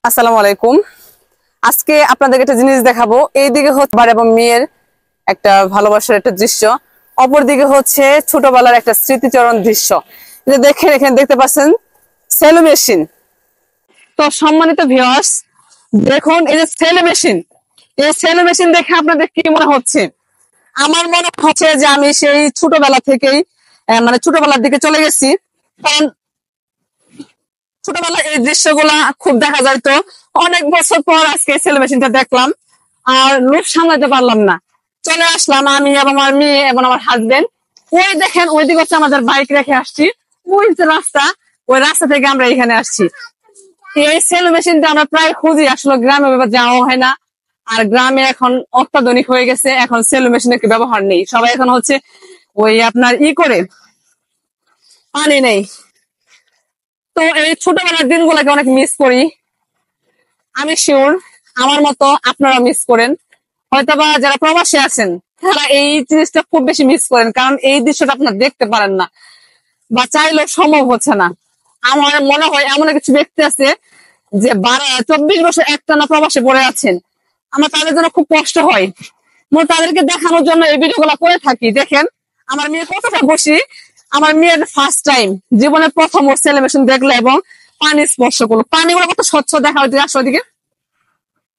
আসসালামু আলাইকুম। আজকে আপনাদেরকে একটা জিনিস দেখাবো। এইদিকে হচ্ছে বার এবং মেয়ের একটা ভালোবাসার একটা দৃশ্য, অপরদিকে হচ্ছে ছোটবেলার একটা স্মৃতিচরণ দৃশ্য। দেখেন, এখানে দেখতে পাচ্ছেন সেলো মেশিন। তো সম্মানিত ভিউয়ার্স, দেখুন এই যে সেলো মেশিন, এই সেলো মেশিন দেখে আপনাদের কি মনে হচ্ছে? আমার মনে হচ্ছে যে আমি সেই ছোটবেলা থেকেই মানে ছোটবেলার দিকে চলে গেছি। কারণ ছোটবেলায় এই দৃশ্যগুলা খুব দেখা যায়। তো অনেক বছর পর আজকে সেলো মেশিনটা দেখলাম, আর লোভ সামলাতে পারলাম না, চলে আসলাম আমি এবং আমার মেয়ে এবং আমার হাজবেন্ড। ওই দেখেন, ওই দিকে হচ্ছে আমাদের বাইক রেখে আসছি, ওই যে রাস্তা, ওই রাস্তা থেকে আমরা এখানে আসছি। এই সেলো মেশিনটা আমরা প্রায় খুঁজি, আসলে গ্রামে যাওয়া হয় না। আর গ্রামে এখন অত্যাধুনিক হয়ে গেছে, এখন সেলো মেশিনের ব্যবহার নেই, সবাই এখন হচ্ছে ওই আপনার করে পানি নেই। তো এই ছোটবেলার দিনগুলোকে অনেক মিস করি। আমি শিওর আমার মতো আপনারা মিস করেন, হয়তোবা যারা প্রবাসী আছেন তারা এই জিনিসটা খুব বেশি মিস করেন, কারণ এই দৃশ্যটা আপনারা দেখতে পারেন না বা চাইলেও সম্ভব হচ্ছে না। আমার মনে হয় এমন কিছু ব্যক্তি আছে যে 24 বছর একটানা প্রবাসে পড়ে আছেন। আমার তাদের জন্য খুব কষ্ট হয়, তাদেরকে দেখানোর জন্য এই ভিডিওগুলো করে থাকি। দেখেন আমার মেয়ে কতটা খুশি, আমার মেয়ের ফার্স্ট টাইম জীবনে প্রথম ওর সেলিব্রেশন দেখলো এবং পানি স্পর্শ করলো। পানিগুলো কত স্বচ্ছ, দেখা হচ্ছে আসো দিকে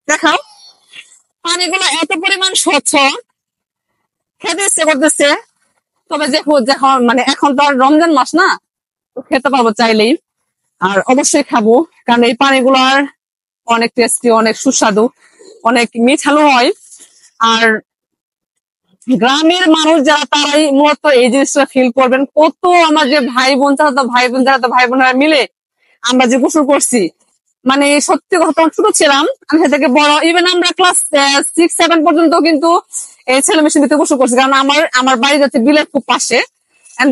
দেখাও। পানিগুলো এত পরিমাণ স্বচ্ছ, খেতে ইচ্ছে করতেছে। তবে যখন মানে এখন তো আর রমজান মাস না, তো খেতে পারবো চাইলেই, আর অবশ্যই খাবো, কারণ এই পানিগুলার অনেক টেস্টি, অনেক সুস্বাদু, অনেক মিঠালো হয়। আর গ্রামের মানুষ যারা, তারাই মূলত এই জিনিসটা ফিল করবেন। কত আমার যে ভাই বোন, যারা তো ভাই বোনেরা মিলে আমরা যে গোসল করছি, মানে সত্যি কথা, তখন ছোট ছিলাম, আমি সে থেকে বড়, ইভেন আমরা ক্লাস 6-7 পর্যন্ত কিন্তু এই ছেলে মেশিন ভিতরে গোসল করছি। কারণ আমার বাড়ি যাচ্ছে বিলের খুব পাশে,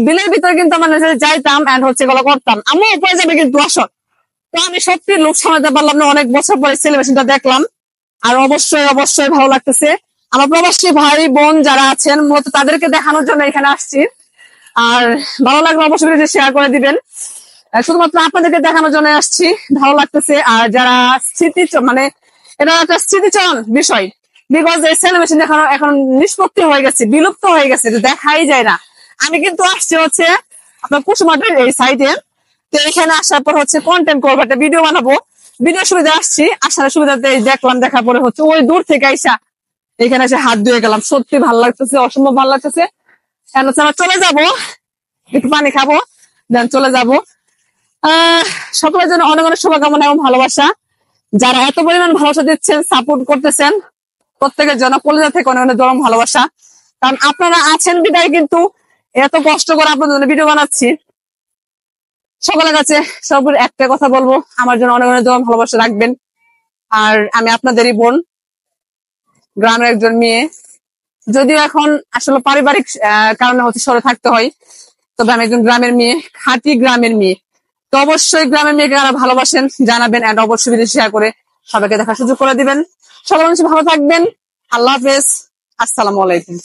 বিলের ভিতরে কিন্তু আমরা যাইতাম এন্ড হচ্ছে এগুলো করতাম। আমার উপরে যাবে কিন্তু আসল। তো আমি সত্যি লোক সামলাতে পারলাম না, অনেক বছর পরে ছেলে মেশিনটা দেখলাম, আর অবশ্যই ভালো লাগতেছে। আমার প্রবাসী ভাই বোন যারা আছেন, মূলত তাদেরকে দেখানোর জন্য এখানে আসছি। আর ভালো লাগলে অবশ্যই শেয়ার করে দিবেন। শুধুমাত্র আপনাদেরকে দেখানোর জন্য আসছি, ভালো লাগতেছে। আর যারা মানে এটা একটা স্মৃতিচরণ বিষয়, বিকজ এই সেলিব্রেশন এখন নিষ্পত্তি হয়ে গেছে, বিলুপ্ত হয়ে গেছে, দেখাই যায় না। আমি কিন্তু আসছি হচ্ছে আপনার কুসুমাটের এই সাইডে। তো এখানে আসার পর হচ্ছে কন্টেন্ট করবো, একটা ভিডিও বানাবো, ভিডিও সুবিধা আসছি, আসার সুবিধাতে দেখলাম, দেখার পরে হচ্ছে ওই দূর থেকে আইসা এখানে এসে হাত ধুয়ে গেলাম। সত্যি ভালো লাগতেছে, অসম্ভব ভালো লাগতেছে। আমরা চলে যাবো, একটু পানি খাবো, দেন চলে যাবো। সকলের জন্য অনেক অনেক শুভকামনা এবং ভালোবাসা। যারা এত পরিমাণ ভালোবাসা দিচ্ছেন, সাপোর্ট করতেছেন, প্রত্যেকের জন্য কলেজা থেকে অনেক অনেক জরম ভালোবাসা। কারণ আপনারা আছেন বিদায় কিন্তু এত কষ্ট করে আপনাদের জন্য ভিডিও বানাচ্ছি। সকলের কাছে সব একটা কথা বলবো, আমার জন্য অনেক অনেক জরম ভালোবাসা রাখবেন। আর আমি আপনাদেরই বোন, গ্রামের একজন মেয়ে, যদিও এখন আসলে পারিবারিক কারণে হচ্ছে শহরে থাকতে হয়, তবে আমি একজন গ্রামের মেয়ে, খাঁটি গ্রামের মেয়ে। তো অবশ্যই গ্রামের মেয়েকে যারা ভালোবাসেন জানাবেন, এন্ড অবশ্যই ভিডিও শেয়ার করে সবাইকে দেখার সুযোগ করে দিবেন। সকল মানুষ ভালো থাকবেন। আল্লাহ হাফেজ। আসসালামু আলাইকুম।